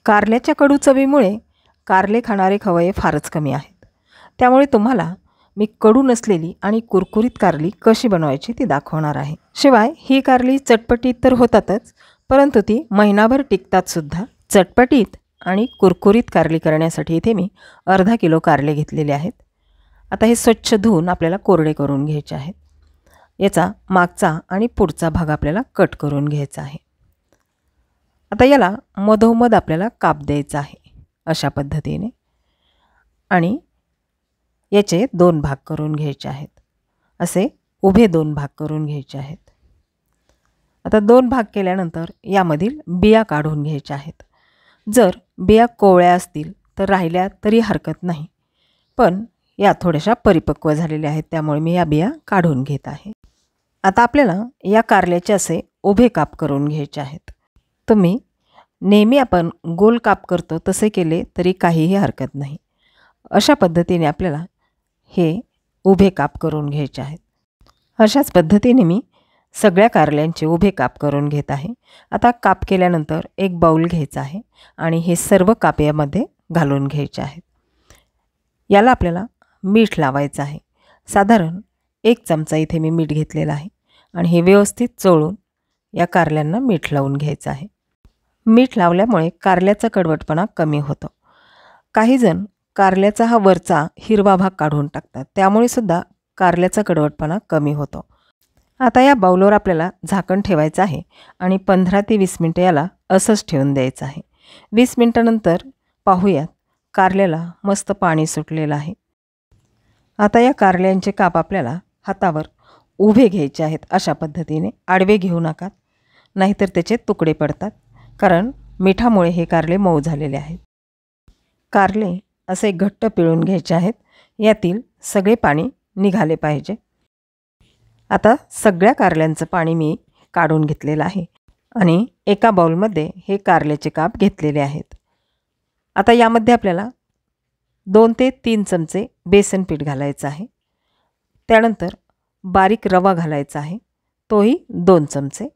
कारल्याच्या कडू चवीमुळे कारले खाणारे खवय्ये फारच कमी आहेत। त्यामुळे तुम्हाला मी कडू नसलेली आणि कुरकुरीत कारली कशी बनवायची ती दाखवणार आहे। शिवाय ही कारली चटपटीत तर होतातच, परंतु ती महिनाभर टिकतात सुद्धा। चटपटीत आणि कुरकुरीत कारली करण्यासाठी इथे मी अर्धा किलो कारले घेतलेले आहेत। आता हे स्वच्छ धुवून आपल्याला कोरडे करून घ्यायचे आहेत। याचा मागचा आणि पुढचा भाग आपल्याला कट करून घ्यायचा आहे। आता याला मधोमध आपल्याला काप द्यायचा आहे अशा पद्धतीने, आणि याचे 2 भाग करून घ्यायचे आहेत। असे उभे 2 भाग करून घ्यायचे आहेत। आता 2 भाग केल्यानंतर यामधील बिया काढून घ्यायच्या आहेत। जर बिया कोवळ्या असतील तर राहिल्या तरी हरकत नाही, पण या थोड्याशा परिपक्व झालेल्या आहेत, त्यामुळे मी या बिया काढून घेत आहे। आता आपल्याला या कारल्याचे असे उभे काप करून घ्यायचे आहेत। तुम्ही नेहमी आपण गोल काप करतो तसे केले तरी काहीही हरकत नाही। अशा पद्धतीने आपल्याला हे उभे काप करून घ्यायचे आहेत। अशाच पद्धतीने मी सगळ्या कारल्यांचे उभे काप करून घेत आहे। आता काप केल्यानंतर एक बाउल घ्यायचा आहे आणि हे सर्व काप यामध्ये घालून घ्यायचे आहेत। याला आपल्याला मीठ लावायचं आहे। साधारण 1 चमचा इथे मी मीठ घेतलेला आहे आणि हे व्यवस्थित चोळून या कारल्यांना मीठ लावून घ्यायचं आहे। मीठ लावल्यामुळे कारल्याचा कडवटपणा कमी होतो। काही जण कारल्याचा हा वरचा हिरवा भाग काढून टाकतात, त्यामुळे सुद्धा कारल्याचा कडवटपणा कमी होतो। आता या बाउलवर आपल्याला झाकण ठेवायचं आहे आणि 15 ते 20 मिनिटं याला असंच ठेवून द्यायचं आहे। 20 मिनिटानंतर पाहूयात कारल्याला मस्त पाणी सुटलेलं आहे। आता या कारल्यांचे काप आपल्याला हातावर उभे घ्यायचे आहेत। अशा पद्धतीने आडवे घेऊ नका, नाहीतर त्याचे तुकडे पडतात, कारण मिठामुळे हे कारले मऊ झालेले आहेत। कारले असे घट्ट पिळून घ्यायचे आहेत, यातील सगळे पाणी निघाले पाहिजे। आता सगळ्या कारल्यांचं पाणी मी काढून घेतलेलं आहे आणि एका बाउलमध्ये हे कारल्याचे काप घेतलेले आहेत। आता यामध्ये आपल्याला 2 ते 3 चमचे बेसन पीठ घालायचं आहे। त्यानंतर बारीक रवा घालायचा आहे, तोही 2 चमचे।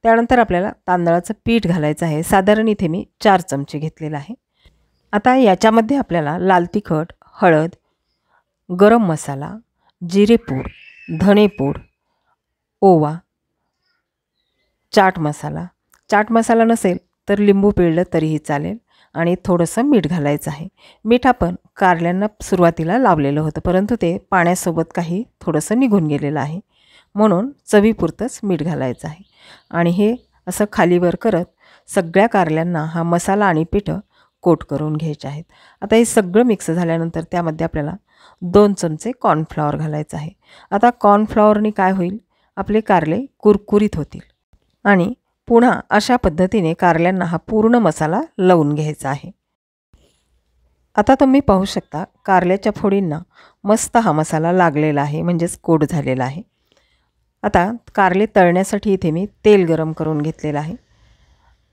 त्यानंतर आपल्याला तांदळाचं पीठ घालायचं आहे, साधारण इथे मी 4 चमचे घेतलेलं आहे। आता याच्यामध्ये आपल्याला लाल तिखट, हळद, गरम मसाला, जिरेपूड, धणेपूड, ओवा, चाट मसाला नसेल तर लिंबू पिळलं तरीही चालेल, आणि थोडंसं मीठ घालायचं आहे। मीठ आपण कारल्यांना सुरुवातीला लावलेलं होतं, परंतु ते पाण्यासोबत काही थोडंसं निघून गेलेलं आहे, म्हणून चवीपुरतंच मीठ घालायचं आहे। आणि हे असं खालीवर करत सगळ्या कारल्यांना हा मसाला आणि पीठ कोट करून घ्यायचे आहेत। आता हे सगळं मिक्स झाल्यानंतर त्यामध्ये आपल्याला 2 चमचे कॉर्नफ्लॉवर घालायचं आहे। आता कॉर्नफ्लॉवरने काय होईल, आपले कारले कुरकुरीत होतील। आणि पुन्हा अशा पद्धतीने कारल्यांना हा पूर्ण मसाला लावून घ्यायचा आहे। आता तुम्ही पाहू शकता कारल्याच्या फोडींना मस्त हा मसाला लागलेला आहे, म्हणजेच कोट झालेला आहे। आता कारले तळण्यासाठी इथे मी तेल गरम करून घेतलेलं आहे।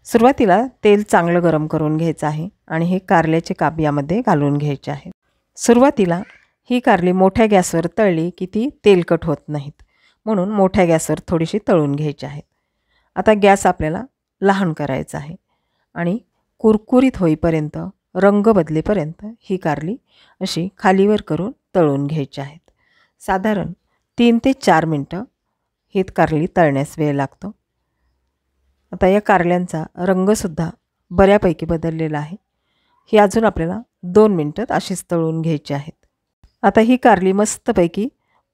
सुरुवातीला तेल चांगलं गरम करून घ्यायचं आहे आणि हे कारल्याचे काप यामध्ये घालून घ्यायचे आहेत। सुरुवातीला ही कारली मोठ्या गॅसवर तळली की ती तेलकट होत नाहीत, म्हणून मोठ्या गॅसवर थोडीशी तळून घ्यायची आहेत। आता गॅस आपल्याला लहान करायचा आहे आणि कुरकुरीत होईपर्यंत, रंग बदलेपर्यंत ही कारली अशी खालीवर करून तळून घ्यायची आहेत। साधारण 3 ते 4 मिनटं ही कारली तळण्यास वेळ लागतो। आता या कारल्यांचा रंगसुद्धा बऱ्यापैकी बदललेला आहे। ही अजून आपल्याला 2 मिनटं अशीच तळून घ्यायची आहेत। आता ही कारली मस्तपैकी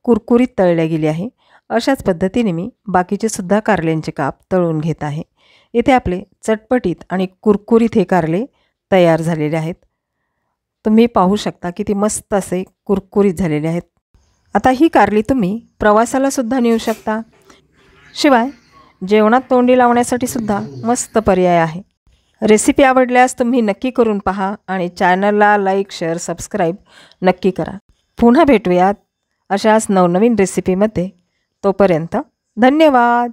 कुरकुरीत तळल्या गेली आहे। अशाच पद्धतीने मी बाकीचे सुद्धा कारल्यांचे काप तळून घेत आहे। इथे आपले चटपटीत आणि कुरकुरीत हे कारले तयार झालेले आहेत। तुम्ही पाहू शकता किती मस्त असे कुरकुरीत झालेले आहेत। आता ही कारली तुम्ही प्रवासाला सुद्धा नेऊ शकता, शिवाय जेवणात तोंडी लावण्यासाठी सुद्धा मस्त पर्याय आहे। रेसिपी आवडल्यास तुम्ही नक्की करून पहा आणि चॅनलला लाईक, शेअर, सबस्क्राईब नक्की करा। पुन्हा भेटूयात अशाच नवनवीन रेसिपीमध्ये। तोपर्यंत धन्यवाद।